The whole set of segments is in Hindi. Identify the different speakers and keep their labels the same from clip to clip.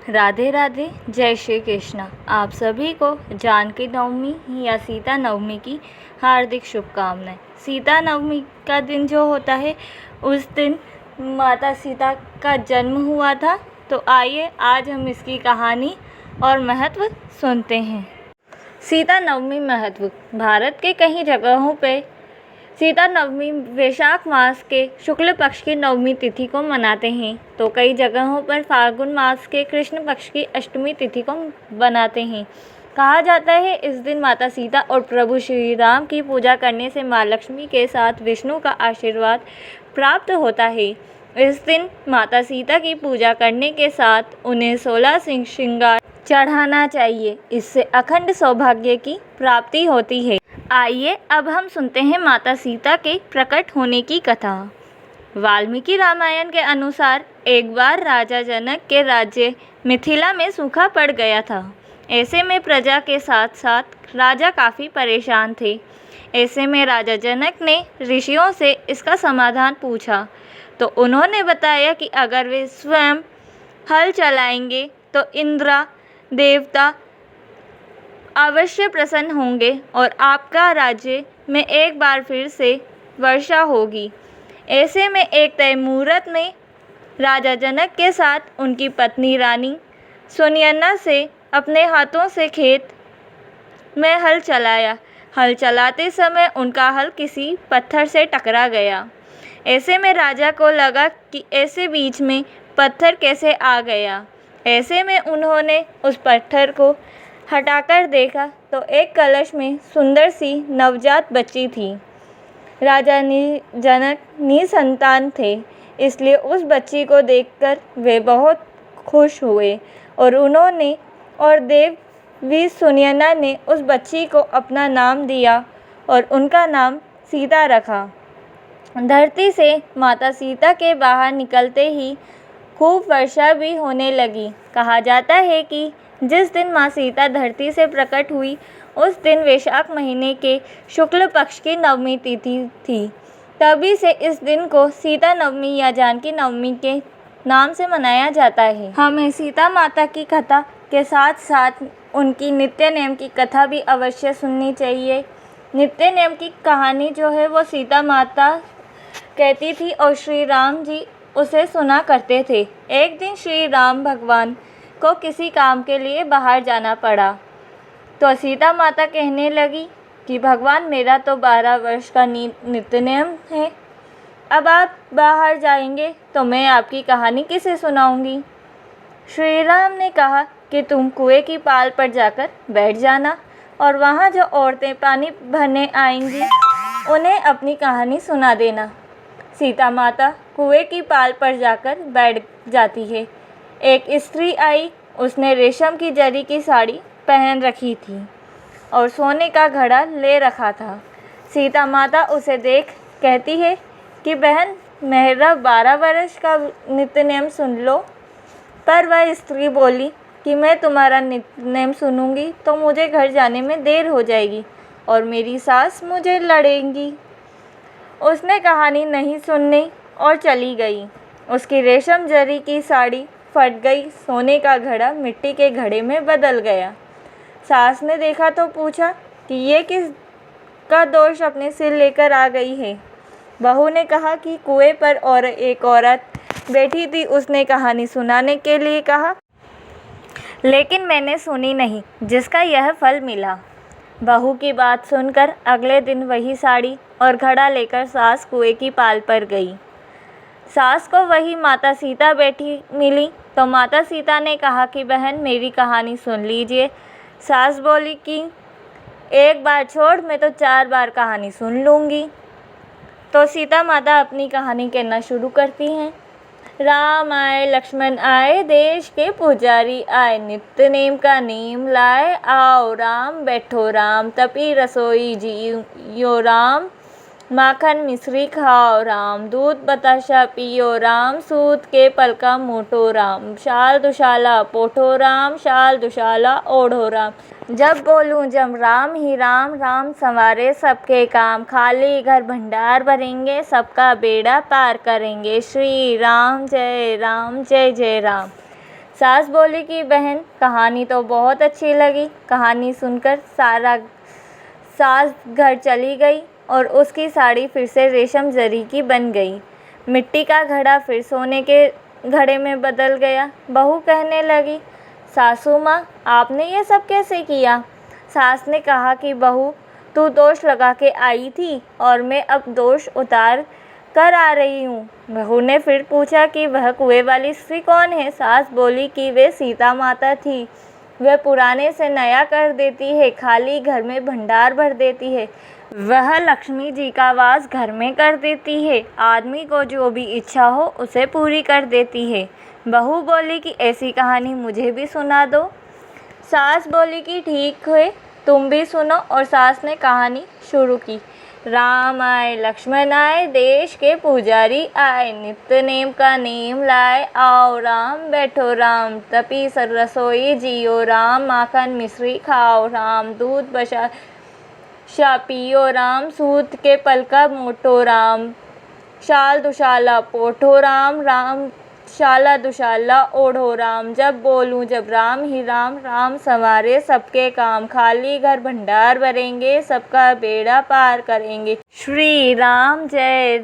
Speaker 1: राधे राधे, जय श्री कृष्ण। आप सभी को जानकी नवमी या सीता नवमी की हार्दिक शुभकामनाएं। सीता नवमी का दिन जो होता है, उस दिन माता सीता का जन्म हुआ था। तो आइए आज हम इसकी कहानी और महत्व सुनते हैं। सीता नवमी महत्व। भारत के कई जगहों पे सीता नवमी वैशाख मास के शुक्ल पक्ष की नवमी तिथि को मनाते हैं, तो कई जगहों पर फाल्गुन मास के कृष्ण पक्ष की अष्टमी तिथि को बनाते हैं। कहा जाता है इस दिन माता सीता और प्रभु श्री राम की पूजा करने से माँ लक्ष्मी के साथ विष्णु का आशीर्वाद प्राप्त होता है। इस दिन माता सीता की पूजा करने के साथ उन्हें 16 श्रृंगार चढ़ाना चाहिए। इससे अखंड सौभाग्य की प्राप्ति होती है। आइए अब हम सुनते हैं माता सीता के प्रकट होने की कथा। वाल्मीकि रामायण के अनुसार एक बार राजा जनक के राज्य मिथिला में सूखा पड़ गया था। ऐसे में प्रजा के साथ साथ राजा काफ़ी परेशान थे। ऐसे में राजा जनक ने ऋषियों से इसका समाधान पूछा, तो उन्होंने बताया कि अगर वे स्वयं हल चलाएंगे तो इंद्र देवता अवश्य प्रसन्न होंगे और आपका राज्य में एक बार फिर से वर्षा होगी। ऐसे में एक तय मुहूर्त में राजा जनक के साथ उनकी पत्नी रानी सुनयना से अपने हाथों से खेत में हल चलाया। हल चलाते समय उनका हल किसी पत्थर से टकरा गया। ऐसे में राजा को लगा कि ऐसे बीच में पत्थर कैसे आ गया। ऐसे में उन्होंने उस पत्थर को हटाकर देखा तो एक कलश में सुंदर सी नवजात बच्ची थी। राजा जनक निसंतान थे, इसलिए उस बच्ची को देखकर वे बहुत खुश हुए और उन्होंने और देवी सुनयना ने उस बच्ची को अपना नाम दिया और उनका नाम सीता रखा। धरती से माता सीता के बाहर निकलते ही खूब वर्षा भी होने लगी। कहा जाता है कि जिस दिन माँ सीता धरती से प्रकट हुई, उस दिन वैशाख महीने के शुक्ल पक्ष की नवमी तिथि थी। तभी से इस दिन को सीता नवमी या जानकी नवमी के नाम से मनाया जाता है। हमें सीता माता की कथा के साथ साथ उनकी नित्य नेम की कथा भी अवश्य सुननी चाहिए। नित्य नेम की कहानी जो है वो सीता माता कहती थी और श्री राम जी उसे सुना करते थे। एक दिन श्री राम भगवान को किसी काम के लिए बाहर जाना पड़ा, तो सीता माता कहने लगी कि भगवान मेरा तो 12 वर्ष का नित्य नियम है, अब आप बाहर जाएंगे तो मैं आपकी कहानी किसे सुनाऊंगी। श्री राम ने कहा कि तुम कुएं की पाल पर जाकर बैठ जाना और वहाँ जो औरतें पानी भरने आएंगी उन्हें अपनी कहानी सुना देना। सीता माता कुएं की पाल पर जाकर बैठ जाती है। एक स्त्री आई, उसने रेशम की जरी की साड़ी पहन रखी थी और सोने का घड़ा ले रखा था। सीता माता उसे देख कहती है कि बहन मेरा 12 वर्ष का नित्य नेम सुन लो। पर वह स्त्री बोली कि मैं तुम्हारा नित्य नेम सुनूंगी तो मुझे घर जाने में देर हो जाएगी और मेरी सास मुझे लड़ेंगी। उसने कहानी नहीं सुननी और चली गई। उसकी रेशम जरी की साड़ी फट गई, सोने का घड़ा मिट्टी के घड़े में बदल गया। सास ने देखा तो पूछा कि ये किस का दोष अपने सिर लेकर आ गई है। बहू ने कहा कि कुएं पर और एक औरत बैठी थी, उसने कहानी सुनाने के लिए कहा, लेकिन मैंने सुनी नहीं, जिसका यह फल मिला। बहू की बात सुनकर अगले दिन वही साड़ी और घड़ा लेकर सास कुएं की पाल पर गई। सास को वही माता सीता बैठी मिली, तो माता सीता ने कहा कि बहन मेरी कहानी सुन लीजिए। सास बोली कि एक बार छोड़, मैं तो 4 बार कहानी सुन लूँगी। तो सीता माता अपनी कहानी कहना शुरू करती हैं। राम आए लक्ष्मण आए, देश के पुजारी आए, नित्य नेम का नेम लाए, आओ राम बैठो राम, तपी रसोई जियो राम, माखन मिश्री खाओ राम, दूध बताशा पियो राम, सूत के पलका मोटो राम, शाल दुशाला पोठो राम, शाल दुशाला ओढ़ो राम, जब बोलूं जब राम ही राम, राम संवारे सबके काम, खाली घर भंडार भरेंगे, सबका बेड़ा पार करेंगे, श्री राम जय जय राम। सास बोली कि बहन कहानी तो बहुत अच्छी लगी। कहानी सुनकर सास घर चली गई और उसकी साड़ी फिर से रेशम जरी की बन गई। मिट्टी का घड़ा फिर सोने के घड़े में बदल गया। बहू कहने लगी, सासू माँ आपने ये सब कैसे किया? सास ने कहा कि बहू तू दोष लगा के आई थी और मैं अब दोष उतार कर आ रही हूँ। बहू ने फिर पूछा कि वह कुएं वाली स्त्री कौन है? सास बोली कि वे सीता माता थी। वह पुराने से नया कर देती है, खाली घर में भंडार भर देती है। वह लक्ष्मी जी का वास घर में कर देती है। आदमी को जो भी इच्छा हो उसे पूरी कर देती है। बहू बोली कि ऐसी कहानी मुझे भी सुना दो। सास बोली कि ठीक है, तुम भी सुनो। और सास ने कहानी शुरू की। राम आए लक्ष्मण आए, देश के पुजारी आए, नित्य नेम का नेम लाए। आओ राम बैठो राम, तपी सर रसोई जियो राम। माखन मिश्री खाओ राम, दूध बसा पियो राम। सूत के पलका मोटो राम, शाल दुशाला पोठो राम। राम शाला दुशाला ओढ़ो राम, जब बोलूं जब राम ही राम। राम संवारे सबके काम, खाली घर भंडार भरेंगे, सबका बेड़ा पार करेंगे। श्री राम जय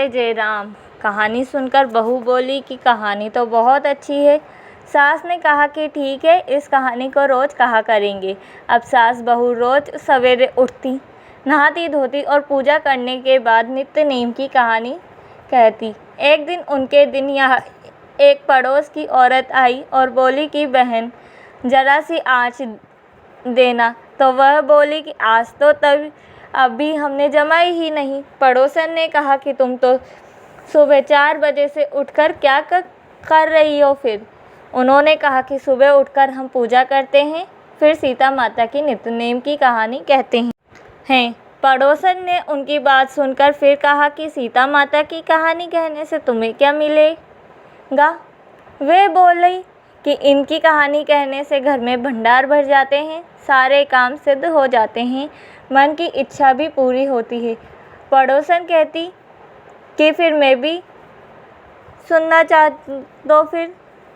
Speaker 1: जय राम। कहानी सुनकर बहू बोली कि कहानी तो बहुत अच्छी है। सास ने कहा कि ठीक है, इस कहानी को रोज़ कहा करेंगे। अब सास बहू रोज़ सवेरे उठती, नहाती धोती और पूजा करने के बाद नित्य नेम की कहानी कहती। एक दिन उनके दिन यहाँ एक पड़ोस की औरत आई और बोली कि बहन ज़रा सी आँच देना। तो वह बोली कि आज तो तब अभी हमने जमाई ही नहीं। पड़ोसन ने कहा कि तुम तो सुबह 4 बजे से उठकर क्या कर रही हो फिर? उन्होंने कहा कि सुबह उठकर हम पूजा करते हैं, फिर सीता माता की नित्य नेम की कहानी कहते हैं। पड़ोसन ने उनकी बात सुनकर फिर कहा कि सीता माता की कहानी कहने से तुम्हें क्या मिलेगा? वे बोली कि इनकी कहानी कहने से घर में भंडार भर जाते हैं, सारे काम सिद्ध हो जाते हैं, मन की इच्छा भी पूरी होती है। पड़ोसन कहती कि फिर मैं भी सुनना चाह दो फिर।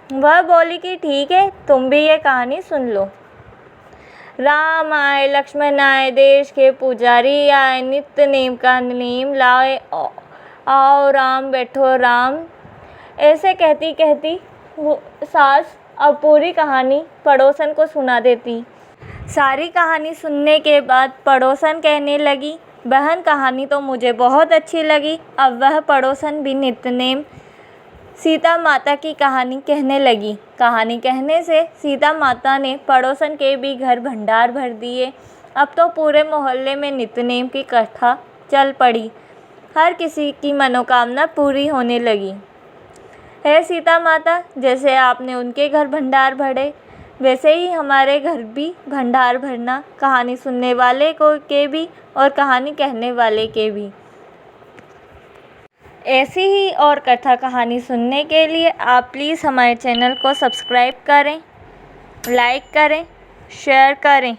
Speaker 1: वह बोली कि ठीक है, तुम भी ये कहानी सुन लो। राम आए लक्ष्मण आए, देश के पुजारी आए, नित्य नेम का नेम लाए। आओ राम बैठो राम। ऐसे कहती कहती वो सास अब पूरी कहानी पड़ोसन को सुना देती। सारी कहानी सुनने के बाद पड़ोसन कहने लगी, बहन कहानी तो मुझे बहुत अच्छी लगी। अब वह पड़ोसन भी नित्य नेम सीता माता की कहानी कहने लगी। कहानी कहने से सीता माता ने पड़ोसन के भी घर भंडार भर दिए। अब तो पूरे मोहल्ले में नित्य नेम की कथा चल पड़ी। हर किसी की मनोकामना पूरी होने लगी। हे सीता माता, जैसे आपने उनके घर भंडार भरे, वैसे ही हमारे घर भी भंडार भरना, कहानी सुनने वाले के भी और कहानी कहने वाले के भी। ऐसी ही और कथा कहानी सुनने के लिए आप प्लीज़ हमारे चैनल को सब्सक्राइब करें, लाइक करें, शेयर करें।